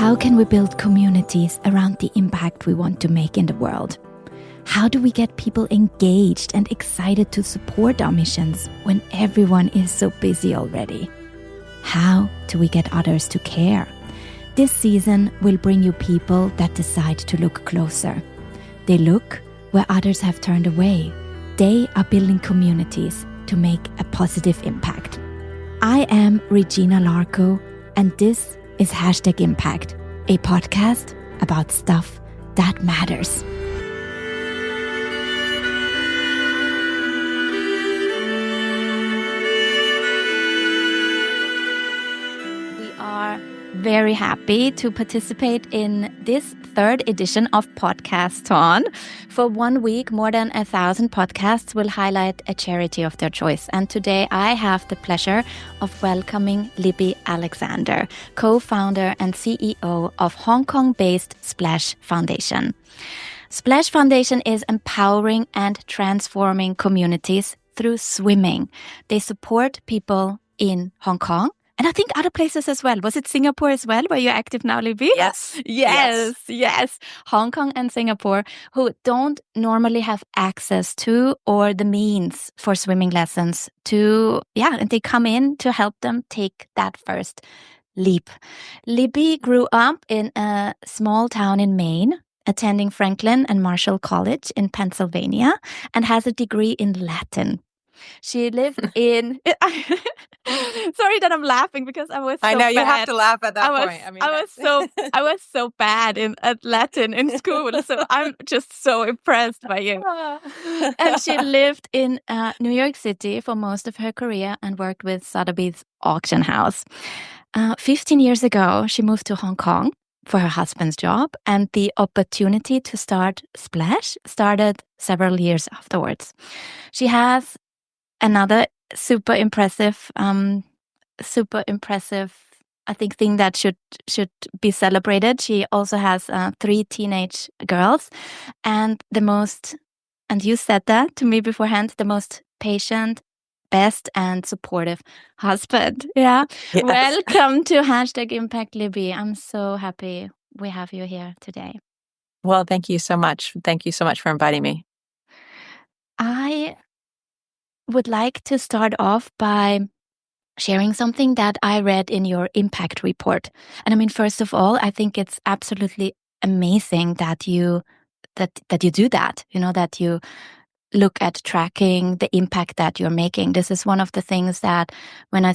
How can we build communities around the impact we want to make in the world? How do we get people engaged and excited to support our missions when everyone is so busy already? How do we get others to care? This season will bring you people that decide to look closer. They look where others have turned away. They are building communities to make a positive impact. I am Regina Larco, and this is #Impact, a podcast about stuff that matters. We are very happy to participate in this third edition of Podcast-on. For 1 week, more than 1,000 podcasts will highlight a charity of their choice. And today I have the pleasure of welcoming Libby Alexander, co-founder and CEO of Hong Kong-based Splash Foundation. Splash Foundation is empowering and transforming communities through swimming. They support people in Hong Kong, and I think other places as well. Was it Singapore as well, where you're active now, Libby? Yes. Hong Kong and Singapore, who don't normally have access to or the means for swimming lessons and they come in to help them take that first leap. Libby grew up in a small town in Maine, attending Franklin and Marshall College in Pennsylvania, and has a degree in Latin. She lived in... Sorry that I'm laughing because I was so bad. I know, you have to laugh at that point. I was so bad at Latin in school, so I'm just so impressed by you. And she lived in New York City for most of her career and worked with Sotheby's auction house. 15 years ago, she moved to Hong Kong for her husband's job, and the opportunity to start Splash started several years afterwards. She has another super impressive, I think, thing that should be celebrated. She also has 3 teenage girls, and you said that to me beforehand, the most patient, best and supportive husband. Yeah. Yes. Welcome to #Impact, Libby. I'm so happy we have you here today. Well, thank you so much. Thank you so much for inviting me. I would like to start off by sharing something that I read in your impact report. And I mean, first of all, I think it's absolutely amazing that you do that, that you look at tracking the impact that you're making. This is one of the things that when I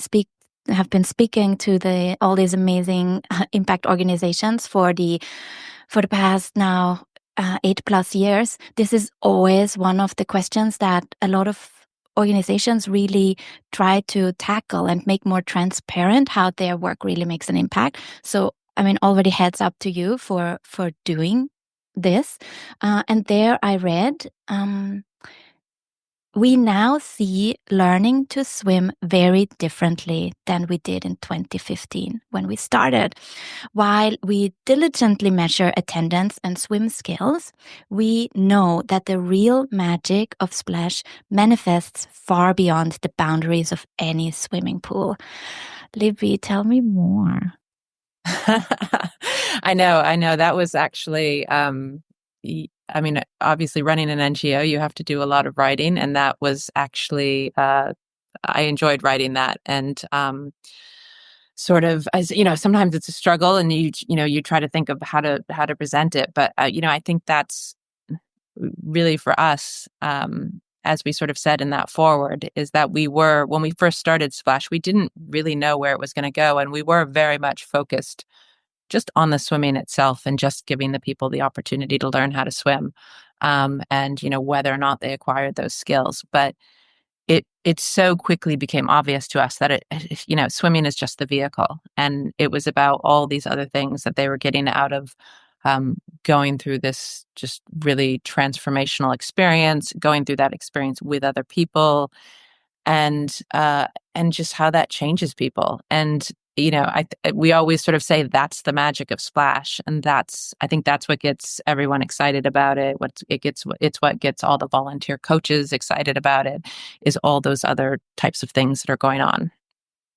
have been speaking to all these amazing impact organizations for the past now 8+ years, this is always one of the questions that a lot of organizations really try to tackle and make more transparent how their work really makes an impact. So, I mean, already heads up to you for doing this. And there I read, we now see learning to swim very differently than we did in 2015 when we started. While we diligently measure attendance and swim skills, we know that the real magic of Splash manifests far beyond the boundaries of any swimming pool. Libby, tell me more. I know. That was actually... I mean, obviously running an NGO, you have to do a lot of writing, and that was actually, I enjoyed writing that. And sort of, as you know, sometimes it's a struggle, and you try to think of how to present it. But I think that's really for us, as we sort of said in that forward, is that when we first started Splash, we didn't really know where it was going to go, and we were very much focused just on the swimming itself and just giving the people the opportunity to learn how to swim, and whether or not they acquired those skills. But it so quickly became obvious to us that swimming is just the vehicle, and it was about all these other things that they were getting out of going through this just really transformational experience, going through that experience with other people, and just how that changes people. And we always sort of say that's the magic of Splash, and I think that's what gets everyone excited about it. It's what gets all the volunteer coaches excited about it, is all those other types of things that are going on.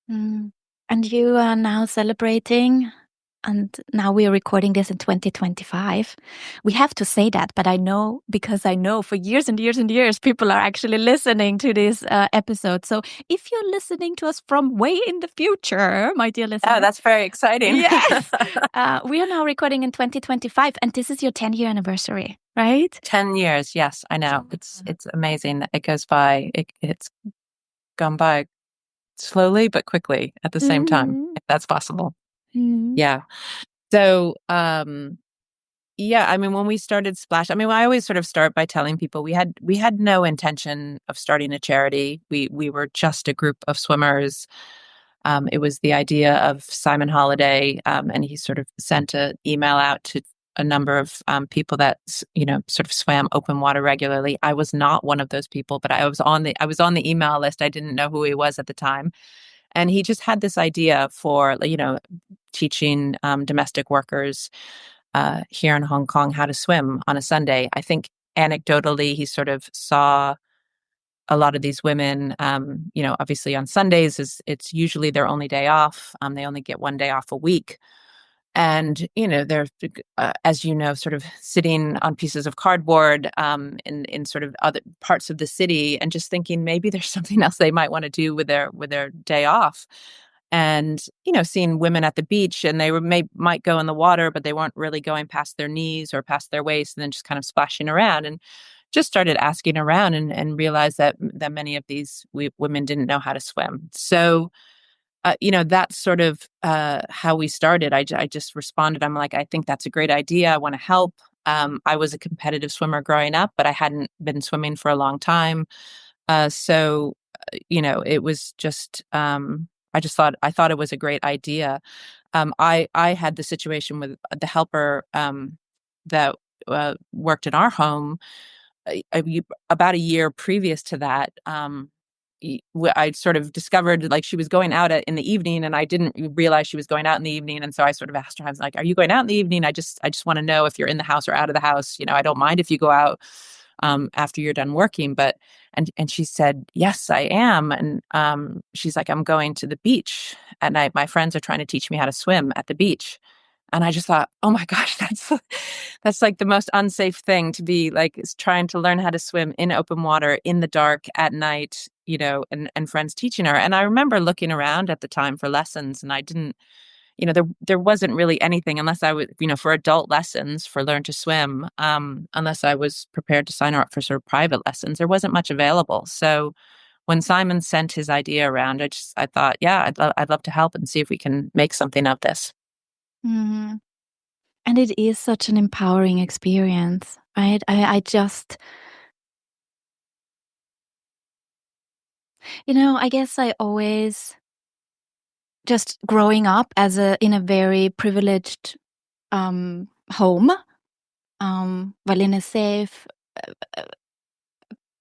And you are now celebrating and now we are recording this in 2025. We have to say that, but I know, because I know for years and years and years, people are actually listening to this episode. So if you're listening to us from way in the future, my dear listener. Oh, that's very exciting. Yes. We are now recording in 2025, and this is your 10-year anniversary, right? 10 years. Yes, I know. It's amazing. It goes by, it's gone by slowly but quickly at the same time, if that's possible. Yeah. So, yeah, I mean, when we started Splash, I mean, I always sort of start by telling people we had no intention of starting a charity. We were just a group of swimmers. It was the idea of Simon Holiday, and he sort of sent an email out to a number of people that sort of swam open water regularly. I was not one of those people, but I was on the email list. I didn't know who he was at the time, and he just had this idea for teaching domestic workers here in Hong Kong how to swim on a Sunday. I think anecdotally, he sort of saw a lot of these women, obviously on Sundays it's usually their only day off. They only get one day off a week. And, they're, as sort of sitting on pieces of cardboard in sort of other parts of the city, and just thinking maybe there's something else they might want to do with their day off. And, seeing women at the beach, and they might go in the water, but they weren't really going past their knees or past their waist, and then just kind of splashing around. And just started asking around and realized that many of these women didn't know how to swim. So, that's sort of how we started. I just responded. I'm like, I think that's a great idea. I want to help. I was a competitive swimmer growing up, but I hadn't been swimming for a long time. So, it was just, I thought it was a great idea. I had the situation with the helper that worked in our home. About a year previous to that, I sort of discovered like she was going out in the evening, and I didn't realize she was going out in the evening. And so I sort of asked her, I was like, "Are you going out in the evening? I just want to know if you're in the house or out of the house. I don't mind if you go out after you're done working." But and she said, "Yes, I am." And she's like, "I'm going to the beach at night. My friends are trying to teach me how to swim at the beach." And I just thought, oh my gosh, that's like the most unsafe thing to be like, is trying to learn how to swim in open water in the dark at night, and friends teaching her. And I remember looking around at the time for lessons, and I didn't, there wasn't really anything unless I was, for adult lessons for learn to swim, unless I was prepared to sign her up for sort of private lessons. There wasn't much available. So when Simon sent his idea around, I thought, yeah, I'd love to help and see if we can make something of this. Mm-hmm. And it is such an empowering experience, right? I just, I guess I always, just growing up in a very privileged home, well, in a safe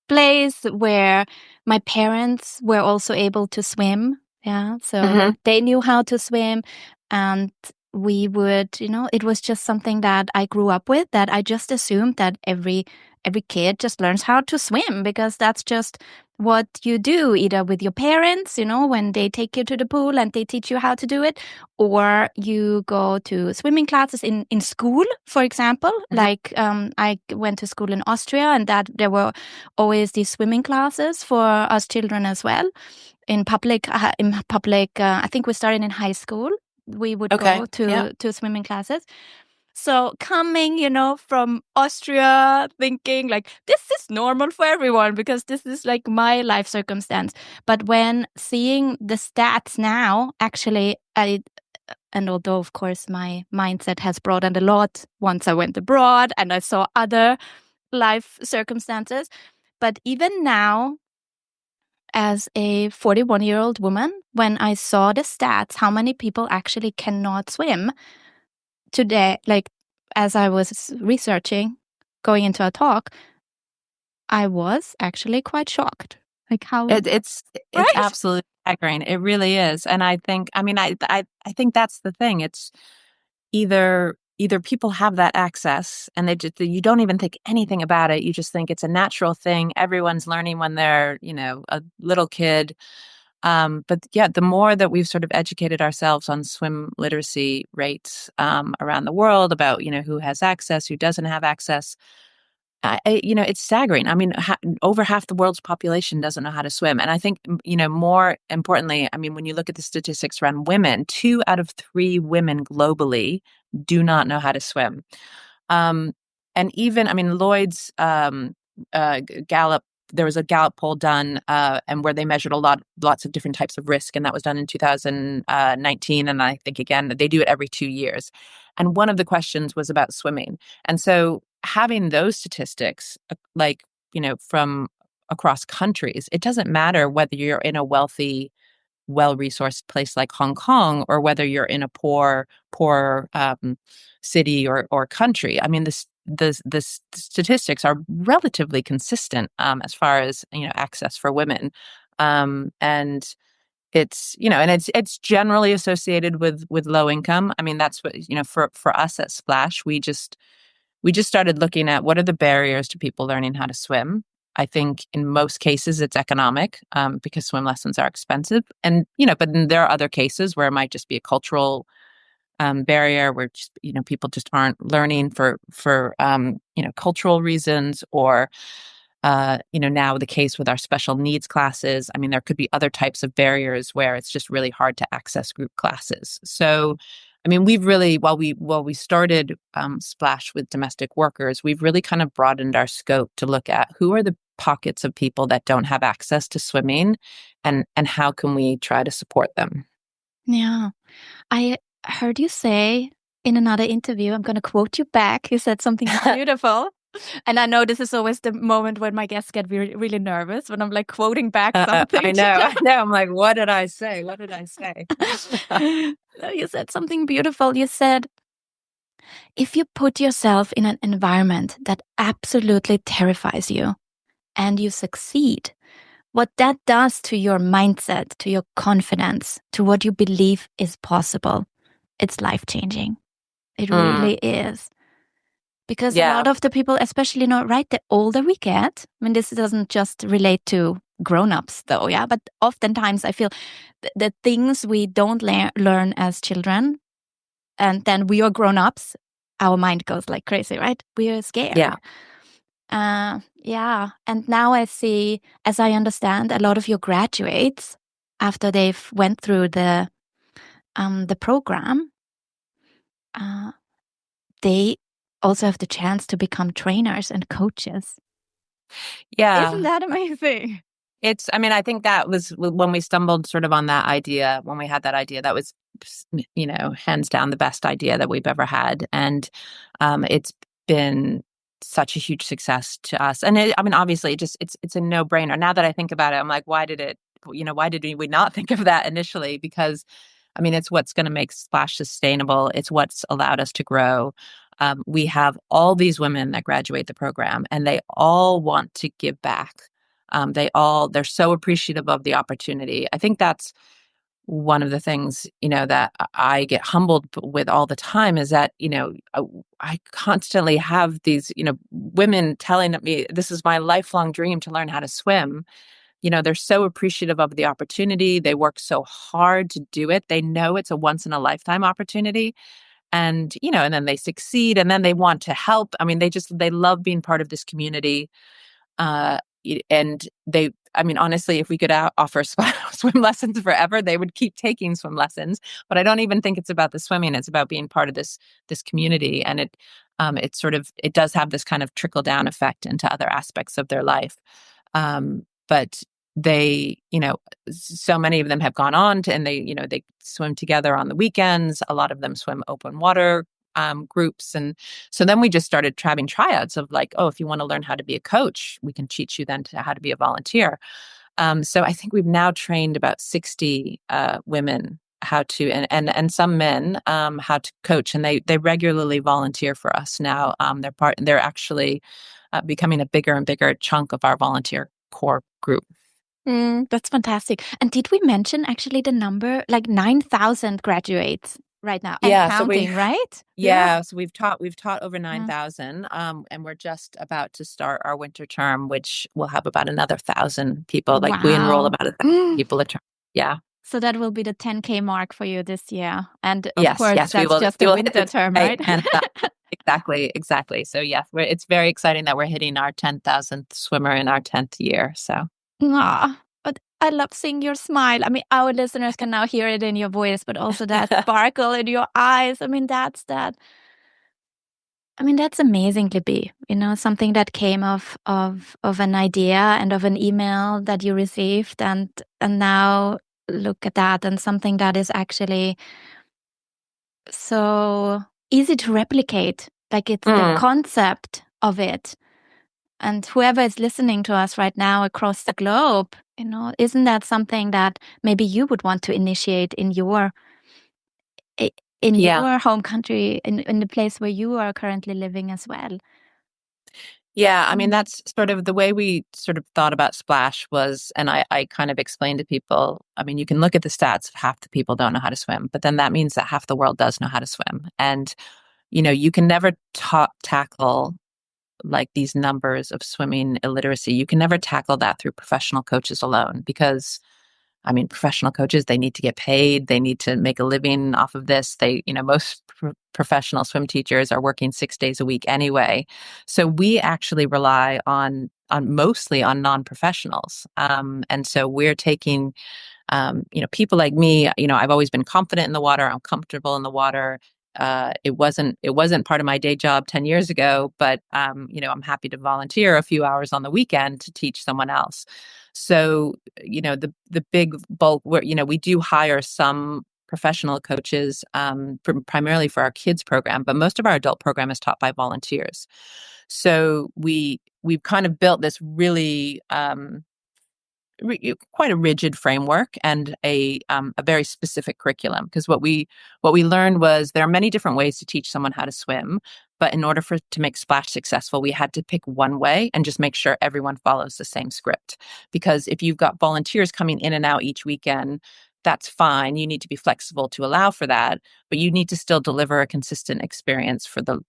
place where my parents were also able to swim. Yeah. So they knew how to swim, and we would, it was just something that I grew up with, that I just assumed that every kid just learns how to swim, because that's just what you do, either with your parents, when they take you to the pool and they teach you how to do it, or you go to swimming classes in school, for example. Like I went to school in Austria, and that there were always these swimming classes for us children as well. In public, I think we started in high school. We would go to swimming classes. So coming, from Austria, thinking like, this is normal for everyone because this is like my life circumstance. But when seeing the stats now, actually, and although of course my mindset has broadened a lot once I went abroad and I saw other life circumstances, but even now, as a 41-year-old woman, when I saw the stats, how many people actually cannot swim today, like as I was researching, going into a talk, I was actually quite shocked. Like how it's right? absolutely staggering. It really is. And I think, I think that's the thing. It's either people have that access and you don't even think anything about it. You just think it's a natural thing. Everyone's learning when they're, a little kid. But yeah, the more that we've sort of educated ourselves on swim literacy rates around the world about, who has access, who doesn't have access, it's staggering. I mean, over half the world's population doesn't know how to swim. And I think, more importantly, I mean, when you look at the statistics around women, 2 out of 3 women globally do not know how to swim. Um, and even, I mean, Lloyd's Gallup, there was a Gallup poll done and where they measured lots of different types of risk. And that was done in 2019. And I think, again, they do it every 2 years. And one of the questions was about swimming. And so having those statistics, from across countries, it doesn't matter whether you're in a wealthy, well-resourced place like Hong Kong or whether you're in a poor city or country. I mean, the statistics are relatively consistent as far as access for women, and it's generally associated with low income. I mean, that's what for us at Splash, we just started looking at what are the barriers to people learning how to swim. I think in most cases it's economic because swim lessons are expensive. And, but then there are other cases where it might just be a cultural barrier where just, people just aren't learning for cultural reasons or, now the case with our special needs classes. I mean, there could be other types of barriers where it's just really hard to access group classes. So, I mean, we've really, while we started Splash with domestic workers, we've really kind of broadened our scope to look at who are the pockets of people that don't have access to swimming and how can we try to support them. Yeah. I heard you say in another interview, I'm going to quote you back. You said something beautiful. And I know this is always the moment when my guests get really, really nervous when I'm like quoting back something. I know. I'm like, what did I say? What did I say? You said something beautiful. You said, if you put yourself in an environment that absolutely terrifies you and you succeed, what that does to your mindset, to your confidence, to what you believe is possible, it's life-changing. It really is. Because a lot of the people, especially, right, the older we get, I mean, this doesn't just relate to grown-ups though, yeah, but oftentimes I feel the things we don't learn as children, and then we are grown-ups, our mind goes like crazy, right? We are scared. Yeah. Yeah. And now I see, as I understand, a lot of your graduates, after they've went through the program, they also have the chance to become trainers and coaches. Yeah. Isn't that amazing? I mean, I think that was when we stumbled sort of on that idea, when we had that idea, that was, hands down the best idea that we've ever had. And it's been such a huge success to us. And I mean, obviously it's a no brainer. Now that I think about it, I'm like, why did we not think of that initially? Because I mean, it's what's going to make Splash sustainable. It's what's allowed us to grow. We have all these women that graduate the program and they all want to give back. They're so appreciative of the opportunity. I think that's one of the things, that I get humbled with all the time is that, I constantly have these, women telling me this is my lifelong dream to learn how to swim. They're so appreciative of the opportunity. They work so hard to do it. They know it's a once in a lifetime opportunity. And, and then they succeed and then they want to help. I mean, they love being part of this community. And honestly, if we could offer swim lessons forever, they would keep taking swim lessons. But I don't even think it's about the swimming. It's about being part of this community. And it does have this kind of trickle down effect into other aspects of their life. But they, so many of them have gone on to, and they swim together on the weekends. A lot of them swim open water groups. And so then we just started having tryouts of like, oh, if you want to learn how to be a coach, we can teach you then to how to be a volunteer. So I think we've now trained about 60 women how to, and some men how to coach, and they regularly volunteer for us now. They're actually becoming a bigger and bigger chunk of our volunteer core group. That's fantastic. And did we mention actually the number, like 9,000 graduates right now and counting, right? Yeah. So we've taught over 9,000, and we're just about to start our winter term, which will have about another 1,000 people. Like we enroll about 1,000 people a term. Yeah. So that will be the 10K mark for you this year. And of Yes, course, yes, we that's will. just We a will winter hit term, right? and exactly. So yeah, it's very exciting that we're hitting our 10,000th swimmer in our 10th year. So But I love seeing your smile. I mean, our listeners can now hear it in your voice, but also that sparkle in your eyes. I mean, that's amazing, Libby. You know, something that came of an idea and of an email that you received, and now look at that, and something that is actually so easy to replicate. Like, it's the concept of it. And whoever is listening to us right now across the globe, you know, isn't that something that maybe you would want to initiate in your your home country, in the place where you are currently living as well? Yeah, I mean, that's sort of the way we sort of thought about Splash was, and I kind of explained to people, I mean, you can look at the stats of half the people don't know how to swim, but then that means that half the world does know how to swim. And, you know, you can never tackle like these numbers of swimming illiteracy. You can never tackle that through professional coaches alone because I mean, professional coaches, they need to get paid. They need to make a living off of this. Most professional swim teachers are working 6 days a week anyway. So we actually rely on mostly on non-professionals. And so we're taking, people like me, I've always been confident in the water. I'm comfortable in the water. It wasn't part of my day job 10 years ago, but, I'm happy to volunteer a few hours on the weekend to teach someone else. So, the big bulk where, we do hire some professional coaches, primarily for our kids program, but most of our adult program is taught by volunteers. So we've kind of built this really, quite a rigid framework and a very specific curriculum. Because what we learned was there are many different ways to teach someone how to swim, but in order to make Splash successful, we had to pick one way and just make sure everyone follows the same script. Because if you've got volunteers coming in and out each weekend, that's fine. You need to be flexible to allow for that, but you need to still deliver a consistent experience for the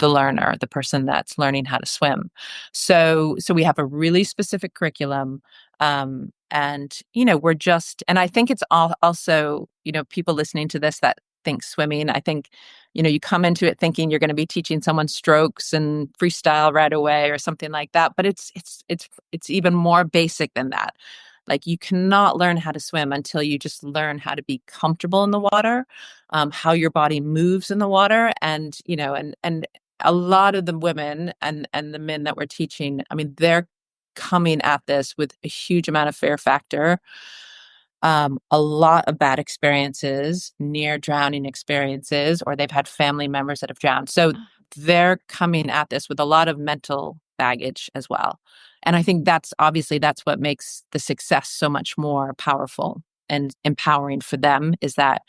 learner, the person that's learning how to swim. So we have a really specific curriculum. And, and I think it's also, people listening to this that think swimming, I think, you come into it thinking you're going to be teaching someone strokes and freestyle right away or something like that. But it's even more basic than that. Like, you cannot learn how to swim until you just learn how to be comfortable in the water, how your body moves in the water. And, and a lot of the women and the men that we're teaching, I mean, they're coming at this with a huge amount of fear factor, a lot of bad experiences, near drowning experiences, or they've had family members that have drowned. So they're coming at this with a lot of mental baggage as well. And I think that's what makes the success so much more powerful and empowering for them, is that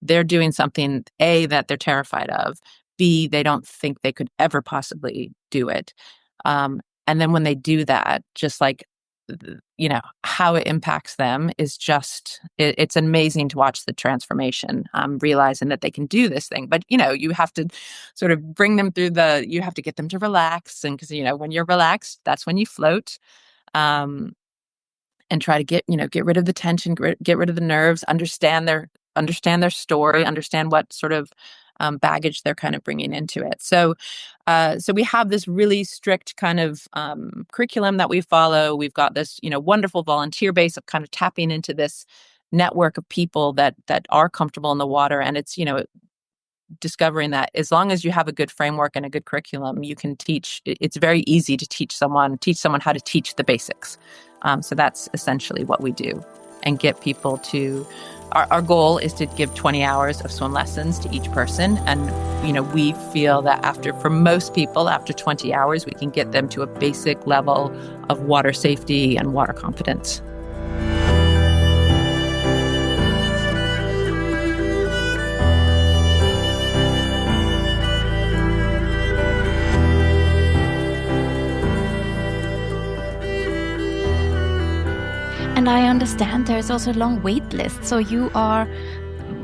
they're doing something, A, that they're terrified of, B, they don't think they could ever possibly do it. And then when they do that, just like, how it impacts them is just, it's amazing to watch the transformation, realizing that they can do this thing. But, you have to sort of bring them through you have to get them to relax. And because, when you're relaxed, that's when you float. And try to get rid of the tension, get rid of the nerves, understand their story, understand what sort of baggage they're kind of bringing into it. So we have this really strict kind of curriculum that we follow. We've got this, wonderful volunteer base of kind of tapping into this network of people that are comfortable in the water. And it's, discovering that as long as you have a good framework and a good curriculum, you can teach. It's very easy to teach someone how to teach the basics. So that's essentially what we do, and get people to. Our goal is to give 20 hours of swim lessons to each person. And, we feel that for most people, after 20 hours, we can get them to a basic level of water safety and water confidence. And I understand there's also a long wait list. So you are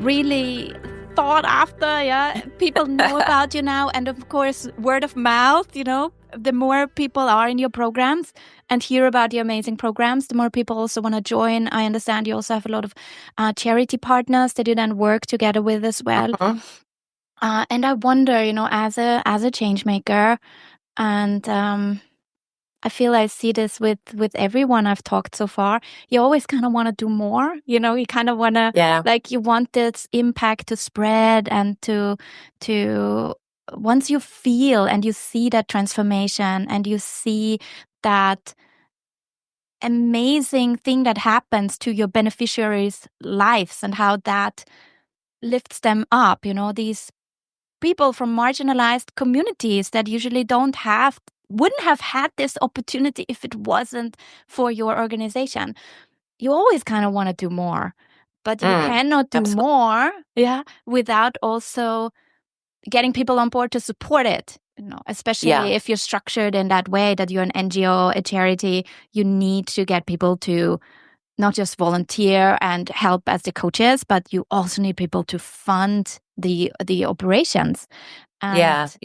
really thought after. Yeah, people know about you now, and of course, word of mouth. The more people are in your programs and hear about your amazing programs, the more people also want to join. I understand you also have a lot of charity partners that you then work together with as well. And I wonder, as a change maker, and I feel I see this with everyone I've talked so far. You always kind of want to do more. You kind of want to, like, you want this impact to spread and to once you feel and you see that transformation and you see that amazing thing that happens to your beneficiaries' lives and how that lifts them up, these people from marginalized communities that usually wouldn't have had this opportunity if it wasn't for your organization. You always kind of want to do more, but you cannot do more without also getting people on board to support it. Especially if you're structured in that way, that you're an NGO, a charity, you need to get people to not just volunteer and help as the coaches, but you also need people to fund the operations. And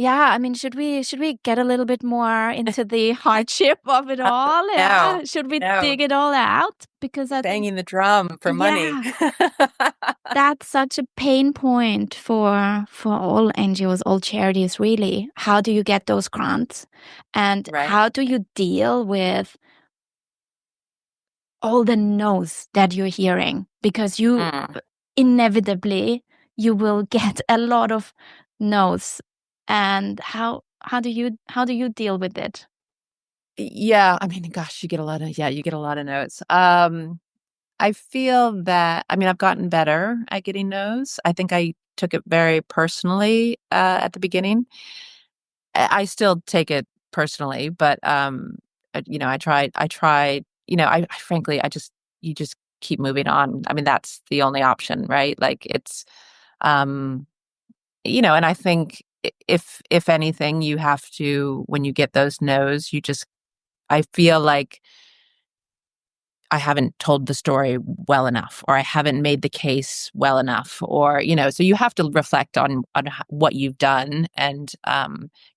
I mean, should we get a little bit more into the hardship of it all? No, should we dig it all out? Because banging the drum for money. That's such a pain point for all NGOs, all charities, really. How do you get those grants? And how do you deal with all the no's that you're hearing? Because you inevitably you will get a lot of no's. And how do you deal with it? Yeah, I mean, gosh, you get a lot of no's. I feel that, I mean, I've gotten better at getting no's. I think I took it very personally at the beginning. I still take it personally, but I tried, I frankly, you just keep moving on. I mean, that's the only option, right? Like it's, and I think if anything, you have to, when you get those no's, I feel like I haven't told the story well enough, or I haven't made the case well enough, or, so you have to reflect on what you've done. And,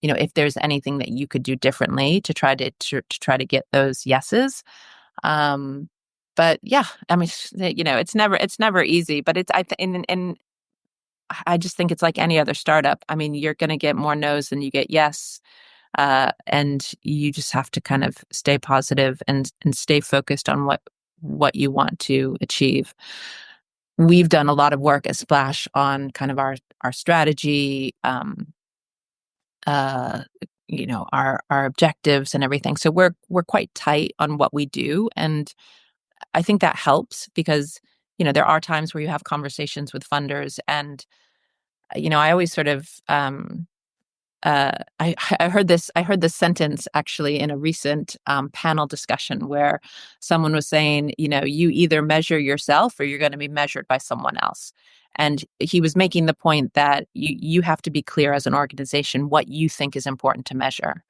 if there's anything that you could do differently to try to get those yeses. But yeah, I mean, it's never easy, but and I just think it's like any other startup. I mean, you're going to get more no's than you get yes. And you just have to kind of stay positive and stay focused on what you want to achieve. We've done a lot of work at Splash on kind of our strategy, our objectives and everything. So we're quite tight on what we do, and I think that helps because there are times where you have conversations with funders, and I always sort of I heard this sentence actually in a recent panel discussion where someone was saying, you either measure yourself or you're going to be measured by someone else. And he was making the point that you have to be clear as an organization what you think is important to measure.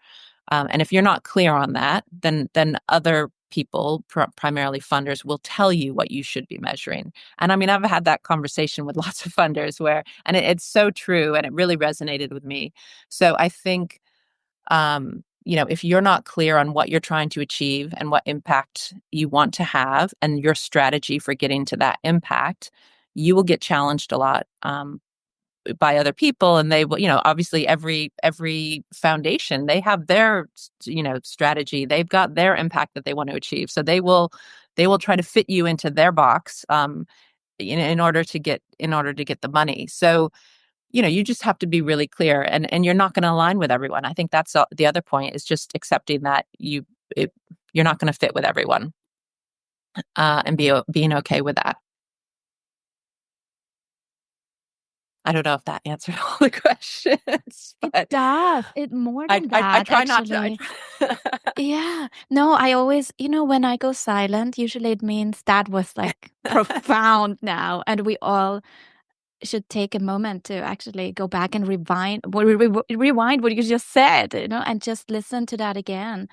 And if you're not clear on that, then other people, primarily funders, will tell you what you should be measuring. And I mean, I've had that conversation with lots of funders and it's so true, and it really resonated with me. So I think, if you're not clear on what you're trying to achieve and what impact you want to have and your strategy for getting to that impact, you will get challenged a lot. By other people, and they will, obviously every foundation, they have their, strategy. They've got their impact that they want to achieve. So they will try to fit you into their box, in order to get the money. So, you just have to be really clear, and you're not going to align with everyone. I think that's the other point, is just accepting that you're not going to fit with everyone, and being okay with that. I don't know if that answered all the questions. But it does. It more than that. I try actually. not to. Yeah. No, I always, when I go silent, usually it means that was like profound now. And we all should take a moment to actually go back and rewind what you just said, and just listen to that again.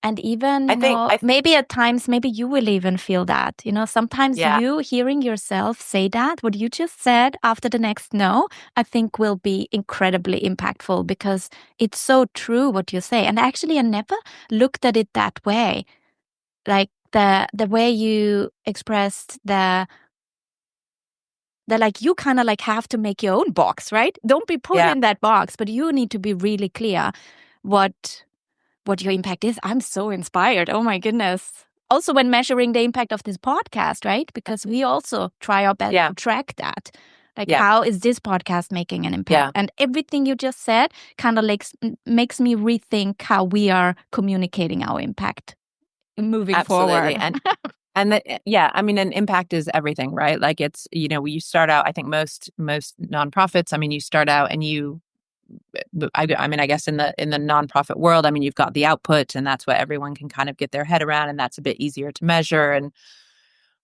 And even, I think, maybe at times, maybe you will even feel that, sometimes yeah, you hearing yourself say that, what you just said after the next no, I think will be incredibly impactful because it's so true what you say. And actually, I never looked at it that way. Like the way you expressed the like you kind of like have to make your own box, right? Don't be put yeah, in that box, but you need to be really clear what your impact is. I'm so inspired. Oh my goodness. Also, when measuring the impact of this podcast, right? Because we also try our best yeah, to track that. Like, yeah, how is this podcast making an impact? yeah. And everything you just said kind of like makes me rethink how we are communicating our impact moving Absolutely. forward. Yeah, I mean, an impact is everything, right? Like it's, you start out, I think most nonprofits, I mean, you start out and I mean, I guess in the nonprofit world, I mean, you've got the output and that's what everyone can kind of get their head around, and that's a bit easier to measure.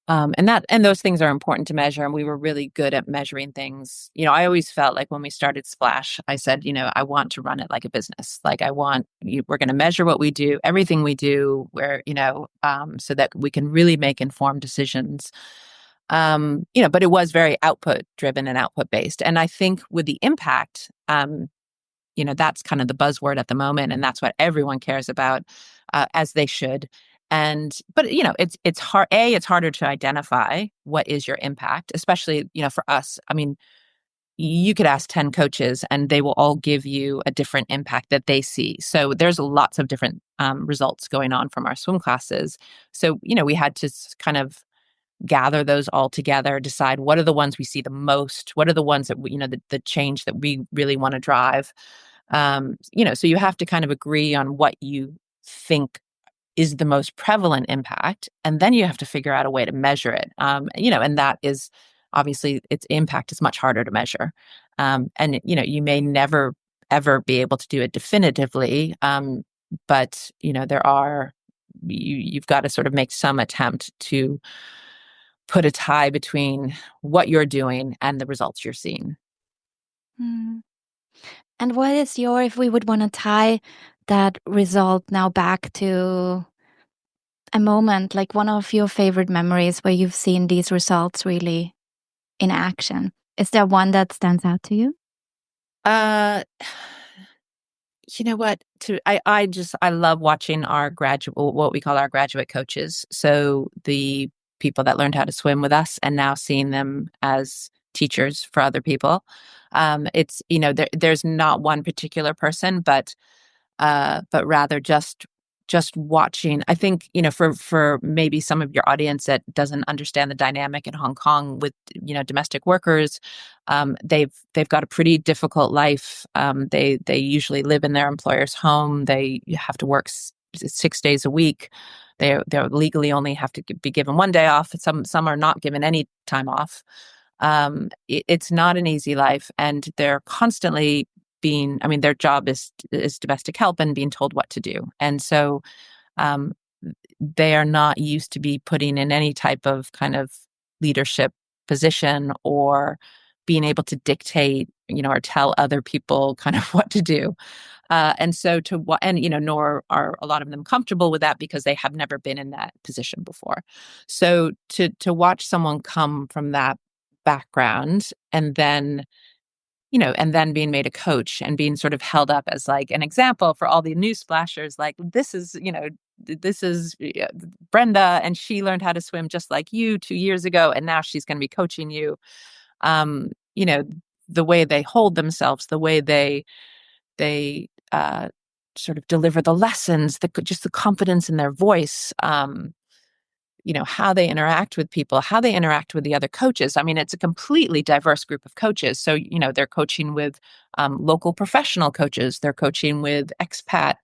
And those things are important to measure. And we were really good at measuring things. I always felt like when we started Splash, I said, I want to run it like a business. Like we're going to measure what we do, everything we do, so that we can really make informed decisions. But it was very output driven and output based. And I think with the impact, that's kind of the buzzword at the moment, and that's what everyone cares about, as they should. But it's hard. It's harder to identify what is your impact, especially for us. I mean, you could ask 10 coaches, and they will all give you a different impact that they see. So there's lots of different results going on from our swim classes. So we had to kind of gather those all together, decide what are the ones we see the most, what are the ones that the change that we really want to drive. So you have to kind of agree on what you think is the most prevalent impact, and then you have to figure out a way to measure it. And that is obviously, its impact is much harder to measure. And you may never ever be able to do it definitively. But you've got to sort of make some attempt to put a tie between what you're doing and the results you're seeing. Mm. And what is if we would want to tie that result now back to a moment, like one of your favorite memories where you've seen these results really in action? Is there one that stands out to you? Uh, you know what? I love watching our what we call our graduate coaches. So the people that learned how to swim with us, and now seeing them as teachers for other people. It's there's not one particular person, but rather just watching. I think for maybe some of your audience that doesn't understand the dynamic in Hong Kong with domestic workers, they've got a pretty difficult life. They usually live in their employer's home. They have to work 6 days a week. They legally only have to be given one day off. Some are not given any time off. It's not an easy life, and they're constantly their job is domestic help and being told what to do. And so um, they are not used to be putting in any type of kind of leadership position, or being able to dictate, or tell other people kind of what to do. Nor are a lot of them comfortable with that because they have never been in that position before. So to watch someone come from that background, and then being made a coach and being sort of held up as like an example for all the new splashers. Like, this is Brenda, and she learned how to swim just like you 2 years ago, and now she's going to be coaching you. Um, you know, the way they hold themselves, the way they sort of deliver the lessons, just the confidence in their voice. How they interact with people, how they interact with the other coaches. I mean, it's a completely diverse group of coaches. So, they're coaching with local professional coaches. They're coaching with expat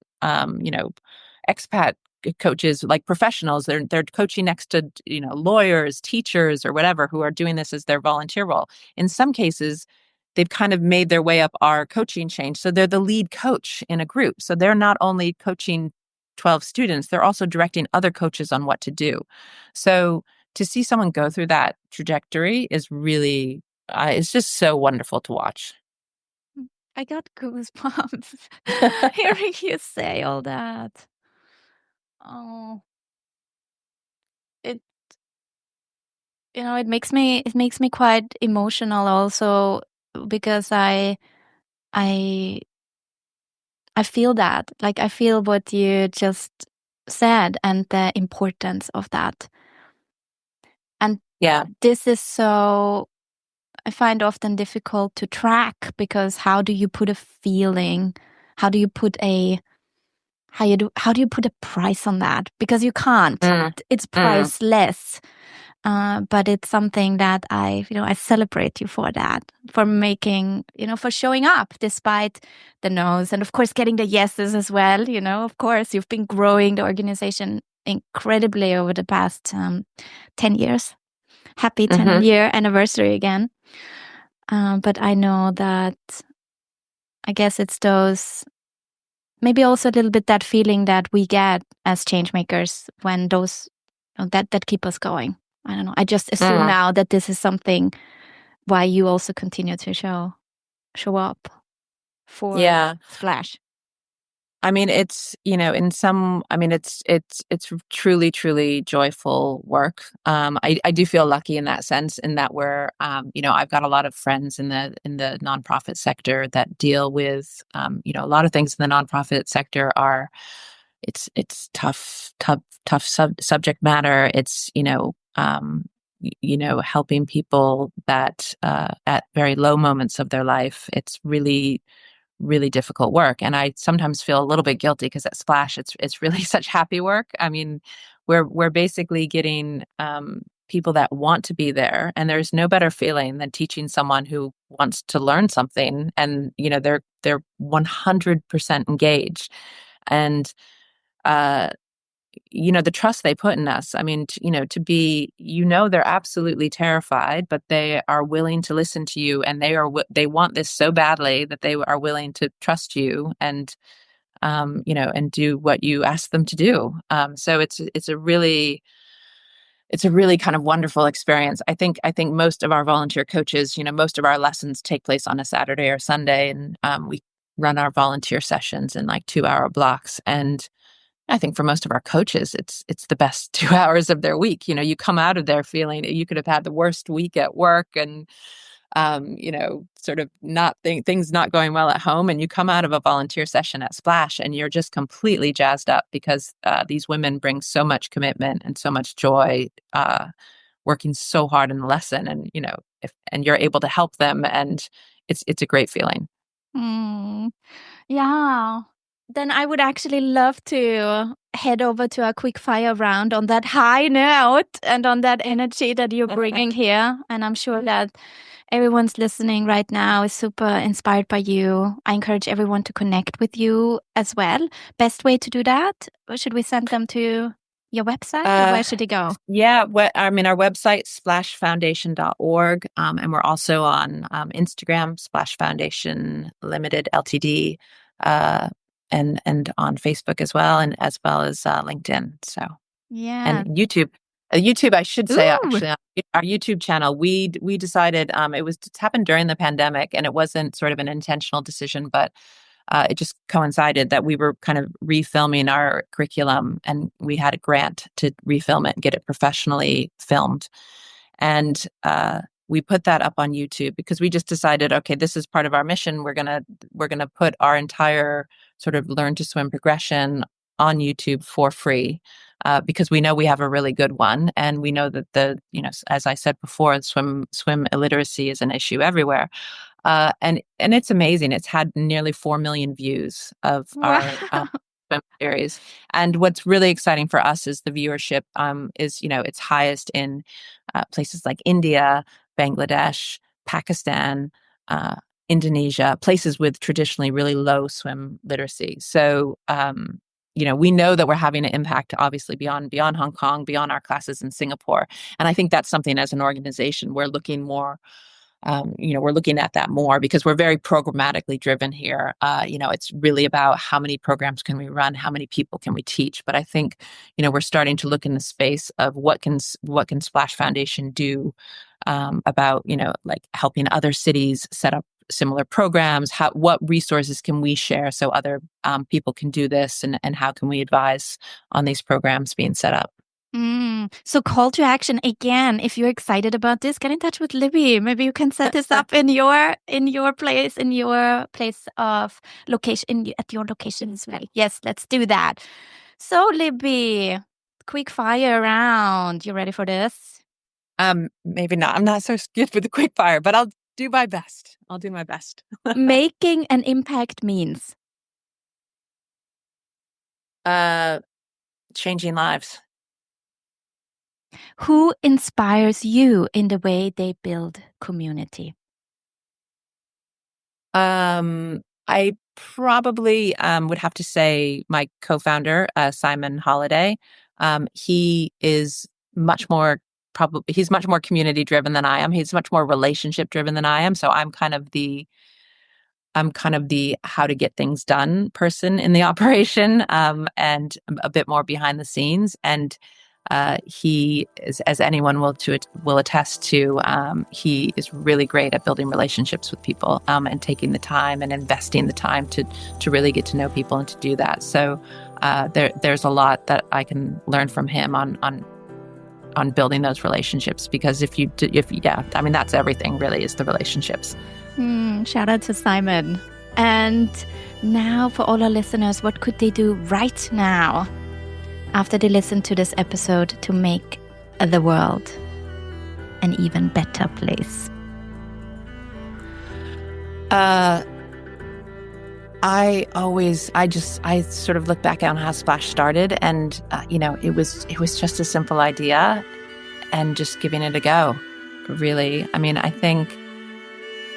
coaches, like professionals. They're coaching next to, lawyers, teachers, or whatever, who are doing this as their volunteer role. In some cases, they've kind of made their way up our coaching chain. So they're the lead coach in a group. So they're not only coaching 12 students, they're also directing other coaches on what to do. So to see someone go through that trajectory is really, it's just so wonderful to watch. I got goosebumps hearing you say all that. Oh, it it makes me quite emotional also, because I I feel that. Like, I feel what you just said and the importance of that. And Yeah. this is so, I find often difficult to track, because how do you put a feeling? How do you put a how do you put a price on that? Because you can't. Mm, It's mm, priceless. But it's something that I celebrate you for that, for making, for showing up despite the no's, and of course getting the yeses as well. Of course, you've been growing the organization incredibly over the past 10 years. Happy 10 mm-hmm. year anniversary again. But I know that, I guess it's those, maybe also a little bit that feeling that we get as change makers, when those, that keep us going. I don't know. I just assume Mm. now that this is something why you also continue to show up for Yeah. Splash. I mean, it's truly, truly joyful work. I do feel lucky in that sense, in that I've got a lot of friends in the nonprofit sector that deal with, a lot of things in the nonprofit sector are, it's tough subject matter. It's, helping people that, at very low moments of their life. It's really, really difficult work. And I sometimes feel a little bit guilty, because at Splash, it's really such happy work. I mean, we're basically getting, people that want to be there, and there's no better feeling than teaching someone who wants to learn something, and they're 100% engaged. And uh the trust they put in us. I mean, to be, they're absolutely terrified, but they are willing to listen to you, and they want this so badly that they are willing to trust you, and and do what you ask them to do. So it's a really kind of wonderful experience. I think most of our volunteer coaches, most of our lessons take place on a Saturday or Sunday, and we run our volunteer sessions in like 2-hour blocks. And I think for most of our coaches, it's the best 2 hours of their week. You come out of there feeling you could have had the worst week at work, and sort of not things not going well at home, and you come out of a volunteer session at Splash, and you're just completely jazzed up, because these women bring so much commitment and so much joy, working so hard in the lesson, and and you're able to help them, and it's a great feeling. Mm, yeah. Then I would actually love to head over to a quick fire round on that high note and on that energy that you're bringing here. And I'm sure that everyone's listening right now is super inspired by you. I encourage everyone to connect with you as well. Best way to do that? Should we send them to your website, or where should they go? Yeah, our website, splashfoundation.org. And we're also on Instagram, Splash Foundation Limited Ltd, and on Facebook as well, and as well as LinkedIn. So, Yeah. and YouTube. YouTube, I should say, Ooh. actually, on our YouTube channel, we decided, it happened during the pandemic, and it wasn't sort of an intentional decision, but it just coincided that we were kind of refilming our curriculum, and we had a grant to refilm it and get it professionally filmed. And we put that up on YouTube, because we just decided, okay, this is part of our mission. We're gonna put our entire sort of learn to swim progression on YouTube for free, because we know we have a really good one, and we know that as I said before, swim illiteracy is an issue everywhere. And it's amazing. It's had nearly 4 million views of Wow. our swim series. And what's really exciting for us is the viewership, is it's highest in places like India, Bangladesh, Pakistan, uh, Indonesia, places with traditionally really low swim literacy. So we know that we're having an impact, obviously, beyond Hong Kong, beyond our classes in Singapore. And I think that's something, as an organization, we're looking more, we're looking at that more, because we're very programmatically driven here. It's really about how many programs can we run, how many people can we teach. But I think, we're starting to look in the space of what can Splash Foundation do, about, like helping other cities set up similar programs? What resources can we share so other people can do this, and how can we advise on these programs being set up? So call to action again. If you're excited about this, get in touch with Libby. Maybe you can set this up in your place of location, at your location as well. Yes, let's do that. So Libby, quick fire round. You ready for this? Maybe not. I'm not so good with the quick fire, but I'll do my best. Making an impact means changing lives. Who inspires you in the way they build community? I probably would have to say my co-founder, Simon Holliday. He is much more community driven than I am. He's much more relationship driven than I am. So I'm kind of the how to get things done person in the operation, and a bit more behind the scenes. And he is, as anyone will attest to, he is really great at building relationships with people, and taking the time and investing the time to really get to know people and to do that. So there's a lot that I can learn from him on building those relationships, because that's everything really, is the relationships. Shout out to Simon. And now for all our listeners, what could they do right now after they listen to this episode to make the world an even better place? I sort of look back on how Splash started, and it was just a simple idea and just giving it a go. Really, I mean, I think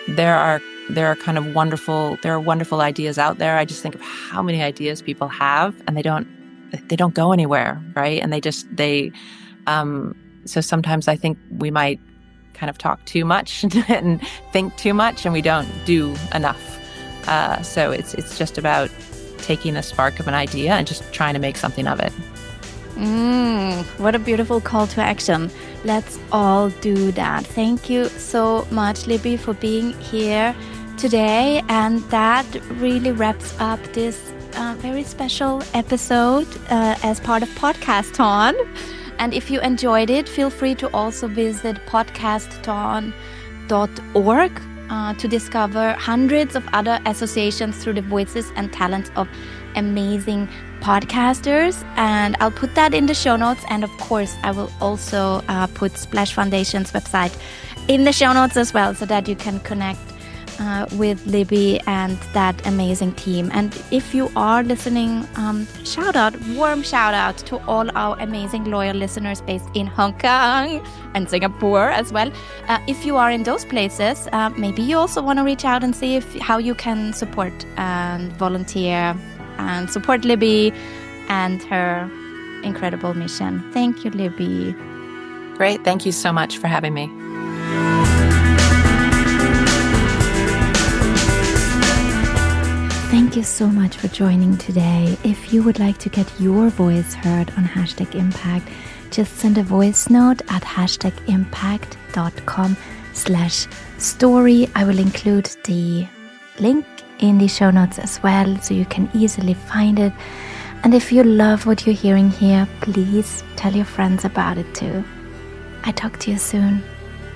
there are kind of wonderful ideas out there. I just think of how many ideas people have, and they don't go anywhere, right? And so sometimes I think we might kind of talk too much and think too much, and we don't do enough. So it's just about taking a spark of an idea and just trying to make something of it. What a beautiful call to action. Let's all do that. Thank you so much, Libby, for being here today. And that really wraps up this very special episode as part of Podcaston. And if you enjoyed it, feel free to also visit podcaston.org to discover hundreds of other associations through the voices and talents of amazing podcasters. And I'll put that in the show notes. And of course, I will also put Splash Foundation's website in the show notes as well, so that you can connect with Libby and that amazing team. And if you are listening, warm shout out to all our amazing loyal listeners based in Hong Kong and Singapore as well. If you are in those places, maybe you also want to reach out and see how you can support and volunteer and support Libby and her incredible mission. Thank you, Libby. Great. Thank you so much for having me. Thank you so much for joining today. If you would like to get your voice heard on #Impact, just send a voice note at #impact.com/story. I will include the link in the show notes as well, so you can easily find it. And if you love what you're hearing here, please tell your friends about it too. I talk to you soon.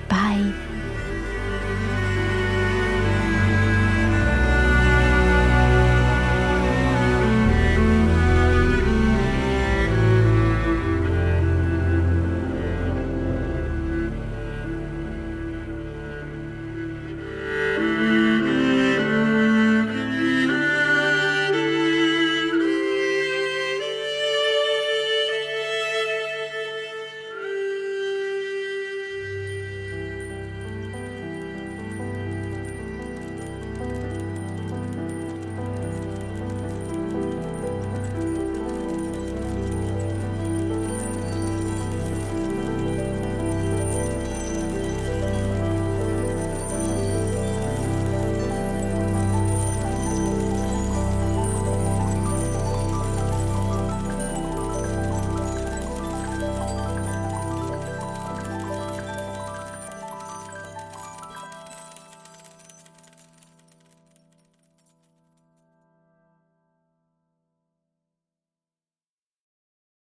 Bye.